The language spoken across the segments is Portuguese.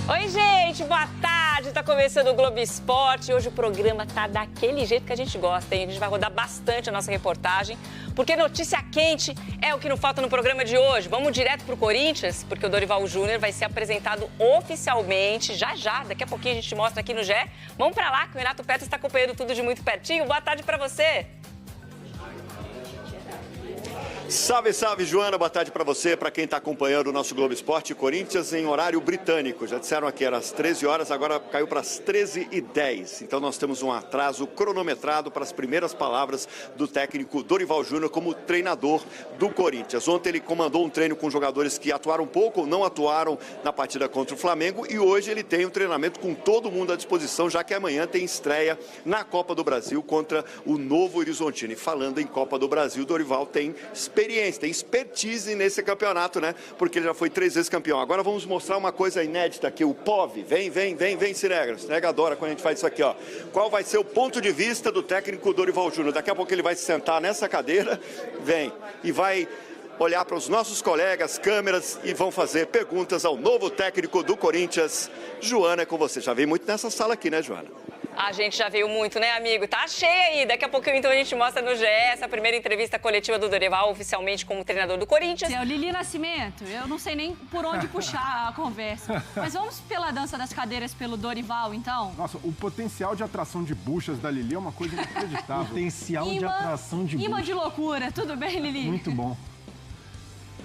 Oi, gente, boa tarde. Tá começando o Globo Esporte. Hoje o programa tá daquele jeito que a gente gosta, hein? A gente vai rodar bastante a nossa reportagem, porque notícia quente é o que não falta no programa de hoje. Vamos direto pro Corinthians, porque o Dorival Júnior vai ser apresentado oficialmente já. Daqui a pouquinho a gente mostra aqui no GE. Vamos pra lá, que o Renato Petros está acompanhando tudo de muito pertinho. Boa tarde pra você. Salve, salve, Joana. Boa tarde para você, para quem está acompanhando o nosso Globo Esporte. Corinthians em horário britânico. Já disseram aqui, era às 13 horas, agora caiu para as 13h10. Então nós temos um atraso cronometrado para as primeiras palavras do técnico Dorival Júnior como treinador do Corinthians. Ontem ele comandou um treino com jogadores que atuaram pouco ou não atuaram na partida contra o Flamengo. E hoje ele tem um treinamento com todo mundo à disposição, já que amanhã tem estreia na Copa do Brasil contra o Novo Horizontino. E falando em Copa do Brasil, o Dorival tem experiência, tem expertise nesse campeonato, né? Porque ele já foi 3 vezes campeão. Agora vamos mostrar uma coisa inédita aqui, o POV. Vem, Cinegra. Cinegra adora quando a gente faz isso aqui, ó. Qual vai ser o ponto de vista do técnico Dorival Júnior? Daqui a pouco ele vai se sentar nessa cadeira, vem, e vai olhar para os nossos colegas, câmeras, e vão fazer perguntas ao novo técnico do Corinthians. Joana, é com você. Já veio muito nessa sala aqui, né, Joana? A gente já veio muito, né, amigo? Tá cheia aí. Daqui a pouquinho, então, a gente mostra no GE essa primeira entrevista coletiva do Dorival, oficialmente como treinador do Corinthians. É o Lili Nascimento. Eu não sei nem por onde puxar a conversa. Mas vamos pela dança das cadeiras pelo Dorival, então? Nossa, o potencial de atração de buchas da Lili é uma coisa inacreditável. Potencial de atração de buchas. Imã de loucura. Tudo bem, Lili? Muito bom.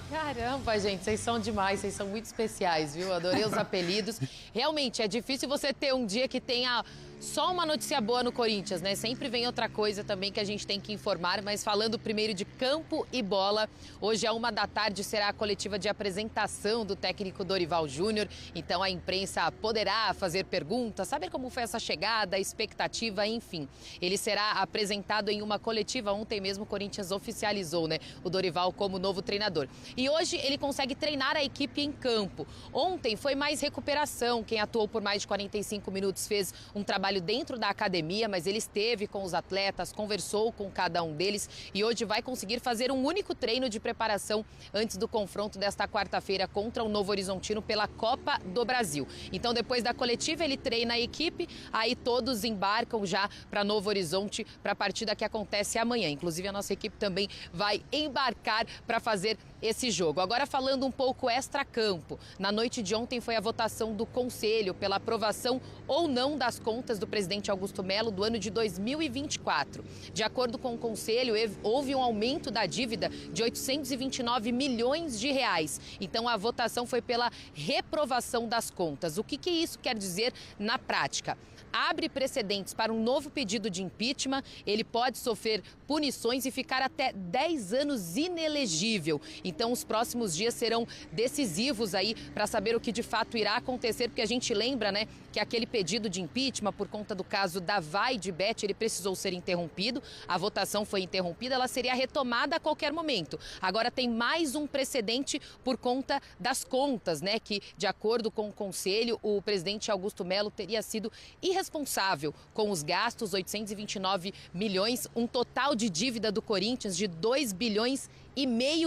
Caramba, gente, vocês são demais, vocês são muito especiais, viu? Adorei os apelidos. Realmente, é difícil você ter um dia que tenha só uma notícia boa no Corinthians, né? Sempre vem outra coisa também que a gente tem que informar, mas falando primeiro de campo e bola, hoje à 13h será a coletiva de apresentação do técnico Dorival Júnior, então a imprensa poderá fazer perguntas, saber como foi essa chegada, a expectativa, enfim. Ele será apresentado em uma coletiva, ontem mesmo o Corinthians oficializou, né, o Dorival como novo treinador. E hoje ele consegue treinar a equipe em campo. Ontem foi mais recuperação, quem atuou por mais de 45 minutos fez um trabalho dentro da academia, mas ele esteve com os atletas, conversou com cada um deles e hoje vai conseguir fazer um único treino de preparação antes do confronto desta quarta-feira contra o Novo Horizontino pela Copa do Brasil. Então, depois da coletiva, ele treina a equipe, aí todos embarcam já para Novo Horizonte para a partida que acontece amanhã. Inclusive, a nossa equipe também vai embarcar para fazer esse jogo. Agora, falando um pouco extra-campo, na noite de ontem foi a votação do Conselho pela aprovação ou não das contas do presidente Augusto Melo do ano de 2024. De acordo com o Conselho, houve um aumento da dívida de 829 milhões de reais. Então, a votação foi pela reprovação das contas. O que isso quer dizer na prática? Abre precedentes para um novo pedido de impeachment, ele pode sofrer punições e ficar até 10 anos inelegível. Então, os próximos dias serão decisivos aí para saber o que de fato irá acontecer, porque a gente lembra, né, que aquele pedido de impeachment, por conta do caso da Vai de Bet, ele precisou ser interrompido, a votação foi interrompida, ela seria retomada a qualquer momento. Agora tem mais um precedente por conta das contas, né, que de acordo com o Conselho, o presidente Augusto Melo teria sido irresponsável com os gastos, 829 milhões, um total de dívida do Corinthians de 2,5 bilhões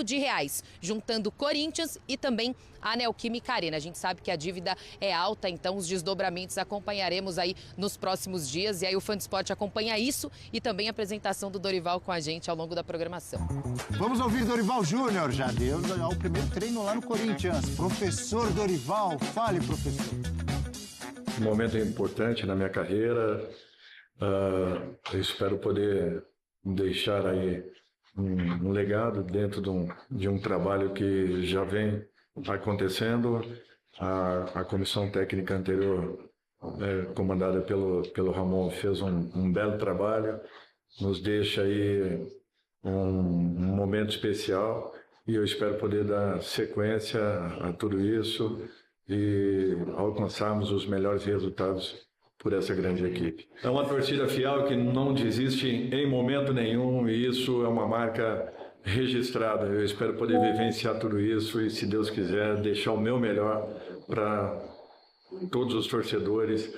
de reais, juntando Corinthians e também a Neoquímica Arena. A gente sabe que a dívida é alta, então os desdobramentos acompanharemos aí nos próximos dias. E aí o Fã de Esporte acompanha isso e também a apresentação do Dorival com a gente ao longo da programação. Vamos ouvir Dorival Júnior. Já deu o primeiro treino lá no Corinthians. Professor Dorival, fale, professor. Um momento importante na minha carreira. Eu espero poder deixar aí um legado dentro de um trabalho que já vem acontecendo. A comissão técnica anterior, comandada pelo Ramon, fez um belo trabalho, nos deixa aí um momento especial e eu espero poder dar sequência a tudo isso e alcançarmos os melhores resultados por essa grande equipe. É uma torcida fiel que não desiste em momento nenhum e isso é uma marca registrada. Eu espero poder vivenciar tudo isso e, se Deus quiser, deixar o meu melhor para todos os torcedores.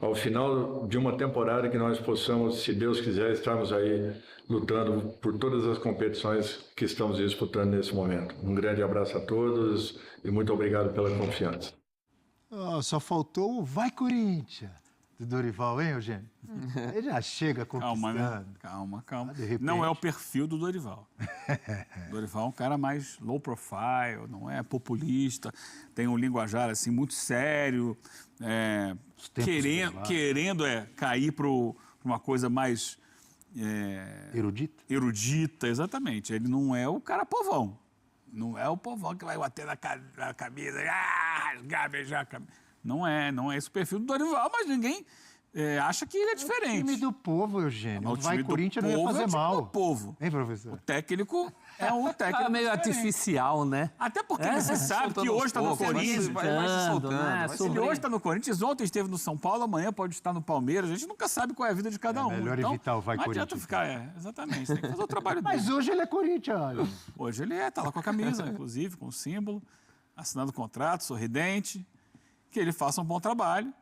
Ao final de uma temporada que nós possamos, se Deus quiser, estarmos aí lutando por todas as competições que estamos disputando nesse momento. Um grande abraço a todos e muito obrigado pela confiança. Só faltou o Vai Corinthians do Dorival, hein, Eugênio? Ele já chega conquistando. Calma, né? Calma. De repente... Não é o perfil do Dorival. O Dorival é um cara mais low profile, não é populista, tem um linguajar assim muito sério, querendo cair para uma coisa mais... Erudita, exatamente. Ele não é o cara povão. Não é o povão que vai bater na camisa, rasgar, beijar a camisa. Não é esse o perfil do Dorival, mas ninguém acha que ele é diferente. O time do povo, Eugênio. O Vai Corinthians não ia fazer é o time mal. do povo. Hein, professor? O técnico é um técnico meio diferente. artificial, né? Até porque você sabe que hoje está no Corinthians. Ele hoje está no Corinthians, ontem esteve no São Paulo, amanhã pode estar no Palmeiras. A gente nunca sabe qual é a vida de cada um. Melhor então, evitar o Vai não Corinthians. Adianta ficar, exatamente. Tem que fazer o trabalho dele. Mas hoje ele é Corinthians, olha. Hoje ele tá lá com a camisa, inclusive, com o símbolo, assinando o contrato, sorridente, que ele faça um bom trabalho.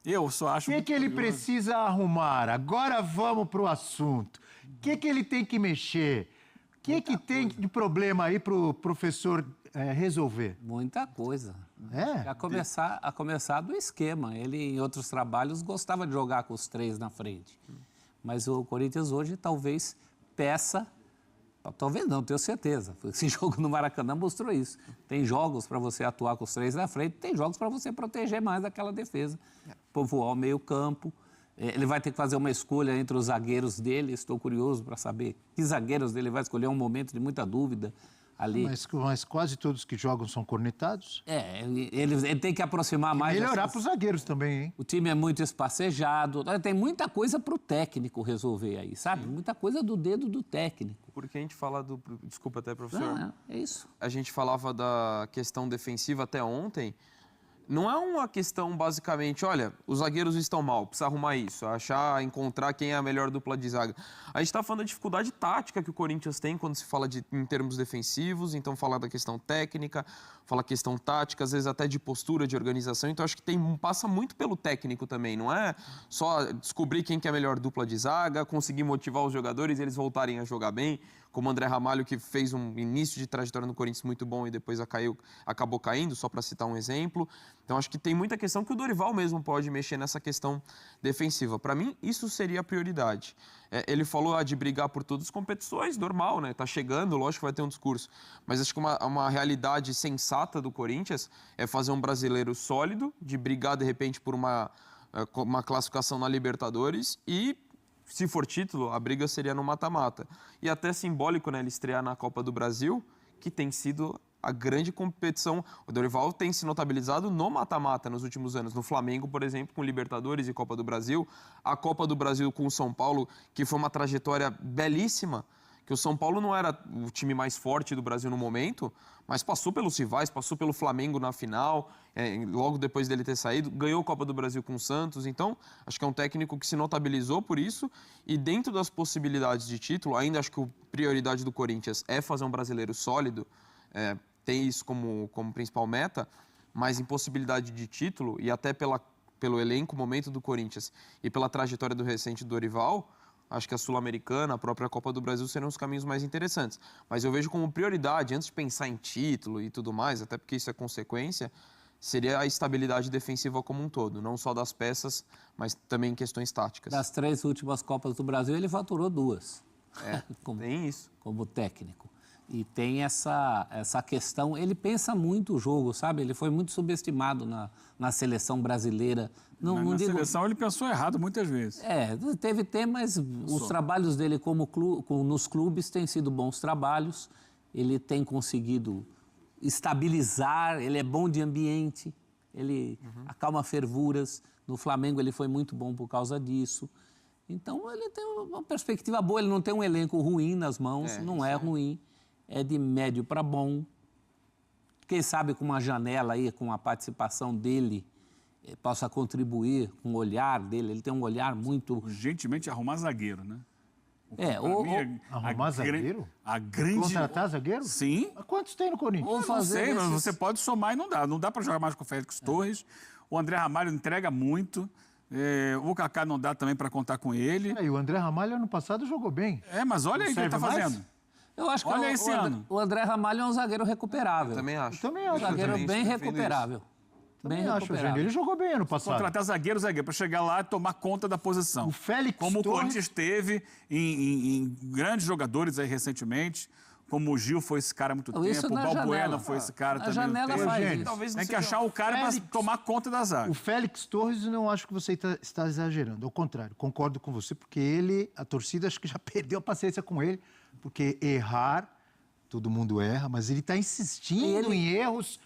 Eu só acho... O que ele precisa arrumar? Agora vamos para o assunto. O que ele tem que mexer? O que tem de problema aí para o professor resolver? Muita coisa. É? A começar do esquema. Ele, em outros trabalhos, gostava de jogar com os 3 na frente. Mas o Corinthians hoje talvez peça... Talvez não, tenho certeza. Esse jogo no Maracanã mostrou isso. Tem jogos para você atuar com os 3 na frente, tem jogos para você proteger mais aquela defesa. Povoar o meio campo. Ele vai ter que fazer uma escolha entre os zagueiros dele. Estou curioso para saber que zagueiros dele vai escolher. É um momento de muita dúvida ali. Mas quase todos que jogam são cornetados. Ele tem que aproximar mais... Melhorar para os zagueiros também, hein? O time é muito espacejado. Tem muita coisa para o técnico resolver aí, sabe? Muita coisa do dedo do técnico. Porque a gente fala do... Desculpa até, professor. É isso. A gente falava da questão defensiva até ontem. Não é uma questão, basicamente, olha, os zagueiros estão mal, precisa arrumar isso, encontrar quem é a melhor dupla de zaga. A gente está falando da dificuldade tática que o Corinthians tem quando se fala em termos defensivos, então fala da questão técnica, fala questão tática, às vezes até de postura, de organização, então acho que passa muito pelo técnico também, não é só descobrir quem que é a melhor dupla de zaga, conseguir motivar os jogadores e eles voltarem a jogar bem, como o André Ramalho, que fez um início de trajetória no Corinthians muito bom e depois acabou caindo, só para citar um exemplo. Então, acho que tem muita questão que o Dorival mesmo pode mexer nessa questão defensiva. Para mim, isso seria a prioridade. Ele falou de brigar por todas as competições, normal, né? Tá chegando, lógico que vai ter um discurso. Mas acho que uma realidade sensata do Corinthians é fazer um brasileiro sólido, de brigar, de repente, por uma classificação na Libertadores e... Se for título, a briga seria no mata-mata. E até simbólico, né, ele estrear na Copa do Brasil, que tem sido a grande competição. O Dorival tem se notabilizado no mata-mata nos últimos anos. No Flamengo, por exemplo, com Libertadores e Copa do Brasil. A Copa do Brasil com o São Paulo, que foi uma trajetória belíssima, que o São Paulo não era o time mais forte do Brasil no momento, mas passou pelos rivais, passou pelo Flamengo na final, logo depois dele ter saído, ganhou a Copa do Brasil com o Santos. Então, acho que é um técnico que se notabilizou por isso e dentro das possibilidades de título, ainda acho que a prioridade do Corinthians é fazer um brasileiro sólido, tem isso como principal meta, mas em possibilidade de título e até pelo elenco, momento do Corinthians e pela trajetória do recente Dorival, acho que a Sul-Americana, a própria Copa do Brasil serão os caminhos mais interessantes. Mas eu vejo como prioridade, antes de pensar em título e tudo mais, até porque isso é consequência, seria a estabilidade defensiva como um todo. Não só das peças, mas também em questões táticas. Das 3 últimas Copas do Brasil, ele faturou 2. Tem isso. Como técnico. E tem essa questão, ele pensa muito o jogo, sabe? Ele foi muito subestimado na seleção brasileira. Na seleção ele pensou errado muitas vezes. Teve tempo, mas os trabalhos dele nos clubes têm sido bons trabalhos. Ele tem conseguido estabilizar, ele é bom de ambiente, ele acalma fervuras. No Flamengo ele foi muito bom por causa disso. Então ele tem uma perspectiva boa, ele não tem um elenco ruim nas mãos, não é ruim. É de médio para bom. Quem sabe com uma janela aí, com a participação dele, possa contribuir com o olhar dele. Ele tem um olhar muito... Urgentemente arrumar zagueiro, né? Arrumar zagueiro? Contratar zagueiro? Sim. Mas quantos tem no Corinthians? Não sei, mas você pode somar e não dá. Não dá para jogar mais com o Félix Torres. O André Ramalho entrega muito. O Kaká não dá também para contar com ele. E o André Ramalho ano passado jogou bem. Mas olha aí o que ele está fazendo. Eu acho que o André Ramalho é um zagueiro recuperável. Eu também acho. Eu também acho. Um zagueiro bem recuperável. Também acho, Eugênio. Ele jogou bem ano passado. Contratar zagueiro, para chegar lá e tomar conta da posição. O Félix Como o Torres... Corinthians teve em grandes jogadores aí recentemente, como o Gil foi esse cara há muito tempo, o Balbuena foi esse cara também. A janela faz isso. Talvez não Tem que seja- achar o cara para tomar conta da zaga. O Félix Torres, não acho que você está exagerando. Ao contrário, concordo com você, porque a torcida acho que já perdeu a paciência com ele, porque errar, todo mundo erra, mas ele está insistindo em erros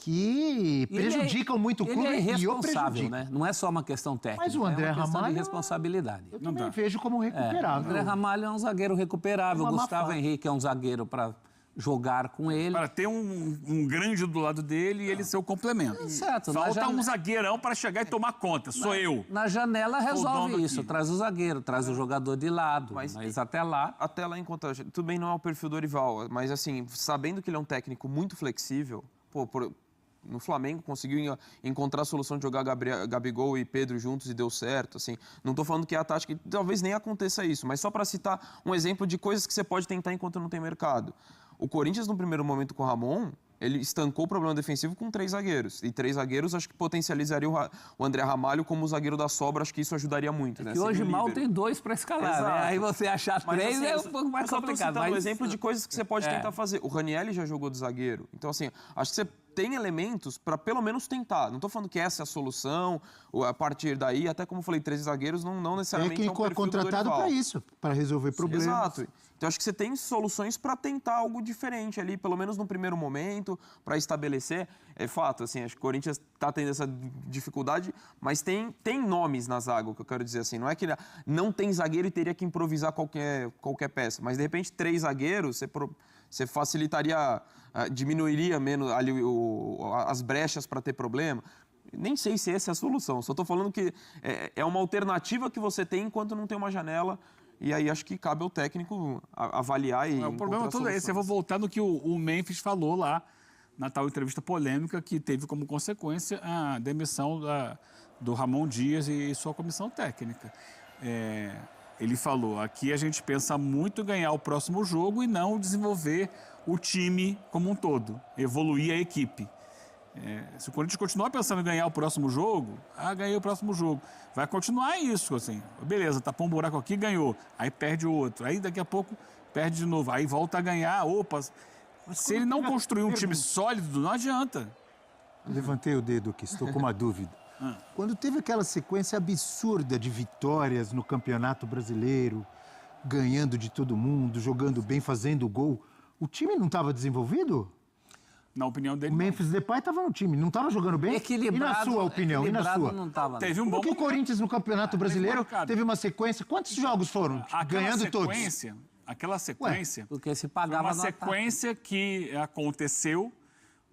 que prejudicam muito o clube. Ele é e o irresponsável, prejudica. né? Não é só uma questão técnica. Mas o André é uma questão Ramalho, de responsabilidade. Eu também vejo como recuperável. O André Ramalho é um zagueiro recuperável. Uma O má Gustavo fase. Henrique é um zagueiro para jogar com ele. Para ter um grande do lado dele e ele ser o complemento. Certo. Falta um zagueirão para chegar e tomar conta. Sou eu. Na janela dono resolve isso. aqui. Traz o zagueiro, traz o jogador de lado. Mas até lá... Até lá, enquanto... Tudo bem, não é o perfil do Dorival, mas assim, sabendo que ele é um técnico muito flexível, no Flamengo conseguiu encontrar a solução de jogar Gabigol e Pedro juntos e deu certo, assim. Não estou falando que é a tática, talvez nem aconteça isso, mas só para citar um exemplo de coisas que você pode tentar enquanto não tem mercado. O Corinthians, no primeiro momento com o Ramon, ele estancou o problema defensivo com 3 zagueiros. E 3 zagueiros acho que potencializaria o André Ramalho como o zagueiro da sobra, acho que isso ajudaria muito. Né? Que hoje mal tem 2 para escalar, né? Aí você achar 3 assim, é um pouco mais complicado. Mas um exemplo de coisas que você pode tentar fazer. O Ranieri já jogou de zagueiro. Então, assim, acho que você tem elementos para pelo menos tentar. Não estou falando que essa é a solução, ou a partir daí, até como eu falei, 3 zagueiros não necessariamente é um perfil contratado para isso, para resolver problemas. Exato. Então, acho que você tem soluções para tentar algo diferente ali, pelo menos no primeiro momento, para estabelecer. É fato, assim, acho que o Corinthians está tendo essa dificuldade, mas tem nomes na zaga, o que eu quero dizer assim. Não é que não tem zagueiro e teria que improvisar qualquer peça, mas de repente 3 zagueiros, você facilitaria, diminuiria menos ali as brechas para ter problema. Nem sei se essa é a solução, só estou falando que é uma alternativa que você tem enquanto não tem uma janela. E aí acho que cabe ao técnico avaliar e O problema todo é esse. Eu vou voltar no que o Memphis falou lá na tal entrevista polêmica que teve como consequência a demissão do Ramon Dias e sua comissão técnica. Ele falou, aqui a gente pensa muito em ganhar o próximo jogo e não desenvolver o time como um todo, evoluir a equipe. Se o Corinthians continuar pensando em ganhar o próximo jogo, ganhei o próximo jogo. Vai continuar isso, assim. Beleza, tapou um buraco aqui, ganhou. Aí perde o outro. Aí daqui a pouco perde de novo. Aí volta a ganhar. Opa! Se ele não construir um time sólido, não adianta. Levantei o dedo aqui, estou com uma dúvida. Quando teve aquela sequência absurda de vitórias no Campeonato Brasileiro, ganhando de todo mundo, jogando bem, fazendo gol, o time não estava desenvolvido? Na opinião dele, o Memphis Depay estava no time, não estava jogando bem? Equilibrado, e na sua opinião? E na sua? Não tava, teve um bom Porque o Corinthians no Campeonato Brasileiro teve uma sequência. Quantos jogos foram? Ganhando todos. Aquela sequência. Porque se pagava uma sequência que aconteceu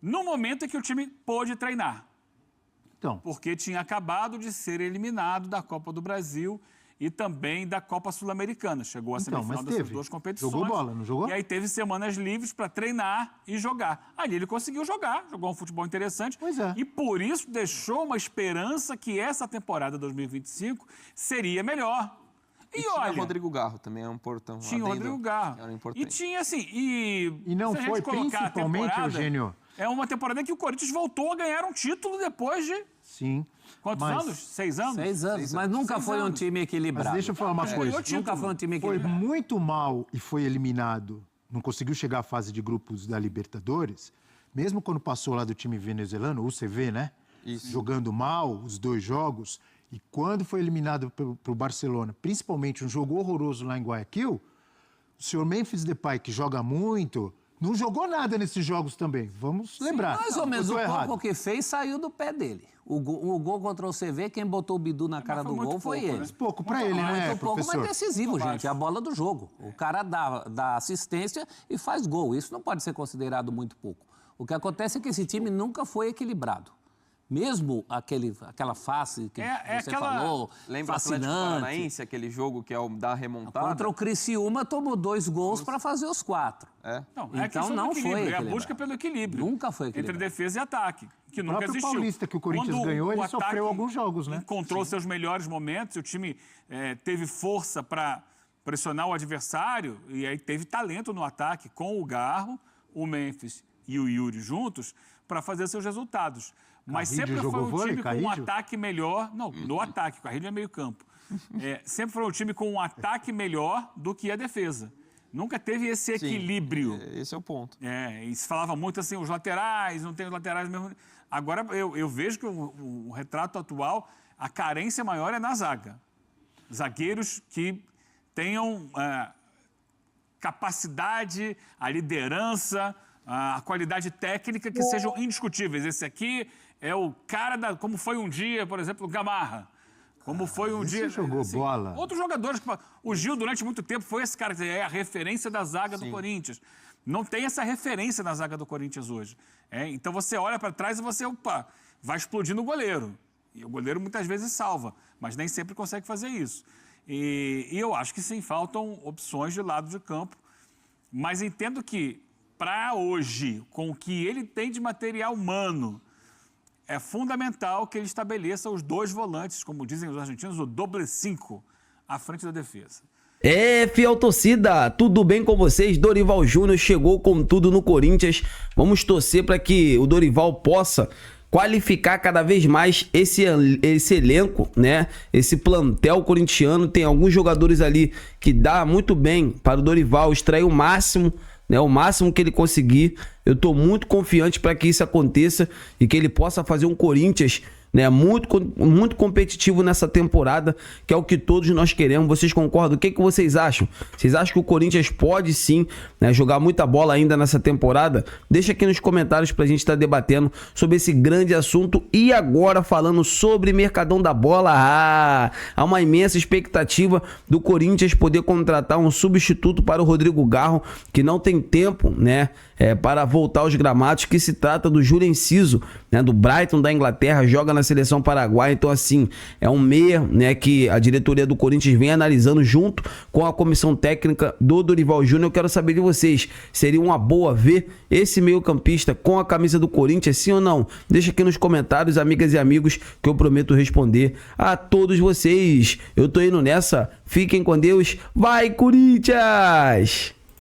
no momento em que o time pôde treinar. Então. Porque tinha acabado de ser eliminado da Copa do Brasil e também da Copa Sul-Americana. Chegou a semifinal dessas 2 competições. Jogou bola, não jogou? E aí teve semanas livres para treinar e jogar. Ali ele conseguiu jogar, jogou um futebol interessante. Pois é. E por isso deixou uma esperança que essa temporada 2025 seria melhor. E tinha olha, o Rodrigo Garro também é um portão. Tinha o Rodrigo Garro. Era importante. E tinha assim, e não se a gente foi colocar principalmente, Eugênio. É uma temporada que o Corinthians voltou a ganhar um título depois de... Sim. Quantos anos? 6 anos? 6 anos, mas nunca foi um time equilibrado. Mas deixa eu falar uma coisa. Nunca foi um time equilibrado. Foi muito mal e foi eliminado. Não conseguiu chegar à fase de grupos da Libertadores. Mesmo quando passou lá do time venezuelano, o UCV, né? Isso. Jogando mal os 2 jogos. E quando foi eliminado para o Barcelona, principalmente um jogo horroroso lá em Guayaquil, o senhor Memphis Depay, que joga muito, não jogou nada nesses jogos também. Vamos lembrar. Mais ou menos, o pouco que fez saiu do pé dele. O gol contra o CV, quem botou o Bidu na cara do gol foi ele. Mas pouco para ele, né, muito pouco, professor? mas decisivo, gente. É a bola do jogo. O cara dá assistência e faz gol. Isso não pode ser considerado muito pouco. O que acontece é que esse time nunca foi equilibrado. Mesmo aquela face que você falou, lembra o Atlético Paranaense, aquele jogo que é o da remontada? Contra o Criciúma, tomou 2 gols para fazer os 4. Então não foi. É a busca pelo equilíbrio. Nunca foi equilibrado. Entre defesa e ataque, que nunca existiu. O Paulista que o Corinthians ganhou, ele sofreu alguns jogos, né? Encontrou seus melhores momentos, o time teve força para pressionar o adversário e aí teve talento no ataque com o Garro, o Memphis e o Yuri juntos para fazer seus resultados. Mas Carrilho sempre foi jogou um vôlei, time com um Carrilho? ataque melhor. Não, no ataque, o Carrilho é meio campo. Sempre foi um time com um ataque melhor do que a defesa. Nunca teve esse equilíbrio. Esse é o ponto. E se falava muito assim, os laterais, não tem os laterais mesmo. Agora eu vejo que o retrato atual, a carência maior é na zaga. Zagueiros que tenham capacidade, a liderança, a qualidade técnica que sejam indiscutíveis. Esse aqui é o cara como foi um dia, por exemplo, o Gamarra. Como foi um dia... jogou bola. Outros jogadores. O Gil, durante muito tempo, foi esse cara, é a referência da zaga do Corinthians. Não tem essa referência na zaga do Corinthians hoje. Então você olha para trás e você, vai explodindo o goleiro. E o goleiro muitas vezes salva, mas nem sempre consegue fazer isso. E eu acho que sim, faltam opções de lado de campo. Mas entendo que, para hoje, com o que ele tem de material humano, é fundamental que ele estabeleça os 2 volantes, como dizem os argentinos, o doble 5, à frente da defesa. Fiel torcida, tudo bem com vocês? Dorival Júnior chegou com tudo no Corinthians. Vamos torcer para que o Dorival possa qualificar cada vez mais esse elenco, né? Esse plantel corintiano. Tem alguns jogadores ali que dá muito bem para o Dorival extrair o máximo, né? O máximo que ele conseguir. Eu estou muito confiante para que isso aconteça e que ele possa fazer um Corinthians, né, muito competitivo nessa temporada, que é o que todos nós queremos. Vocês concordam? O que vocês acham? Vocês acham que o Corinthians pode sim, né, jogar muita bola ainda nessa temporada? Deixa aqui nos comentários pra gente estar debatendo sobre esse grande assunto. E agora falando sobre Mercadão da Bola, há uma imensa expectativa do Corinthians poder contratar um substituto para o Rodrigo Garro, que não tem tempo, né, para voltar aos gramados, que se trata do Júlio Enciso, né, do Brighton da Inglaterra, joga na seleção paraguaia. Então assim, é um meia, né, que a diretoria do Corinthians vem analisando junto com a comissão técnica do Dorival Júnior. Eu quero saber de vocês, seria uma boa ver esse meio campista com a camisa do Corinthians, sim ou não? Deixa aqui nos comentários, amigas e amigos, que eu prometo responder a todos vocês. Eu tô indo nessa, fiquem com Deus, vai Corinthians!